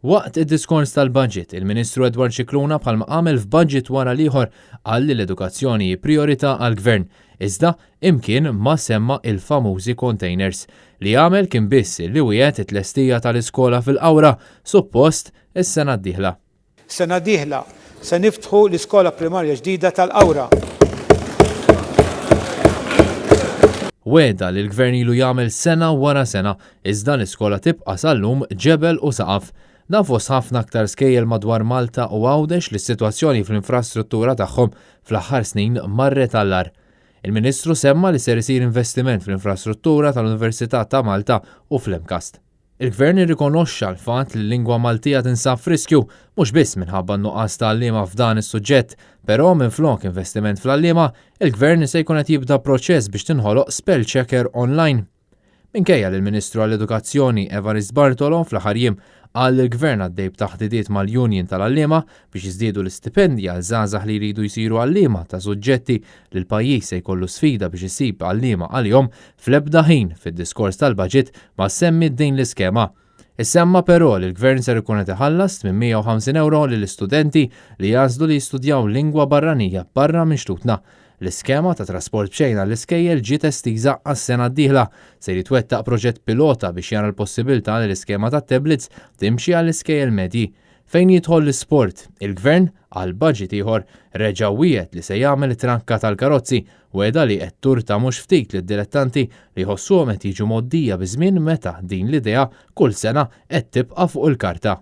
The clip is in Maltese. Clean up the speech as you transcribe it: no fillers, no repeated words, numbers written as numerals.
Waqt id-diskors tal-budget, il-Ministru Edward Scicluna bħalma għamel f'budget wara l-ieħor qal li l-edukazzjoni priorità għall-Gvern, iżda imkien ma semma il-famużi containers li għamel kien biss li wieħed it-tlestija tal-iskola fil-Qawra suppost is-sena d-dieħla. Sena d-dieħla se niftħu l-iskola primarja ġdida tal-Qawra. Weda li l-Gvern ilu jagħmel sena wara sena, iżda l-iskola tibqa' sal-lum ġebel u saqaf. Dan fost ħafna aktar skejjel madwar Malta u għawdex li s-sitwazzjoni fl-infrastruttura tagħhom fl-aħħar snin marret allar. Il-Ministru semma li ser isir investiment fl-infrastruttura tal-Università ta' Malta u fl-Imkast. Il-Gvern irrikonoxxa l-fatt li l-lingwa Maltija tinsab f'riskju mhux biss minħabba n-nuqqas ta' għalliema f'dan is-suġġett, però minflok investiment fl-għalliema, il-Gvern se jkun qed jibda proċess biex tinħoloq spell checker online. Minkejja li l-Ministru għall-Edukazzjoni Evarist Bartolo fl-aħħar jiem qal il-Gvern għaddej b'taħdidiet mal-Union tal-għalliema biex jiżdiedu l-istipendja għal żgħażagħ li jridu jsiru għalliema ta' suġġetti li l-pajjiż se jkollu sfida biex isib għalliema għalihom fl-ebda ħin fid-diskors tal-baġit ma semmi din l-iskema. Is-semma però li l-Gvern ser ikun qed iħallas €850 lill-istudenti li jażlu li jistudjaw lingwa barranija barra minn xtutna. L-iskema ta' trasport b'xejn għall-iskejjel ġiet estiża għas-sena d-dieħla se jitwettaq proġett pilota biex jara l-possibilità li l-iskema ta' tablets timxi għall-iskejjel medji. Fejn jidħol l-isport, il-Gvern għal budget ieħor reġa' wieħed li se jagħmel it-tranka tal-karozzi weda li qed turta mhux ftit lid-dilettanti li jħossuhom qed jiġu mgħoddija bi żmien meta din l-idea kull sena qed tibqa' fuq il-karta.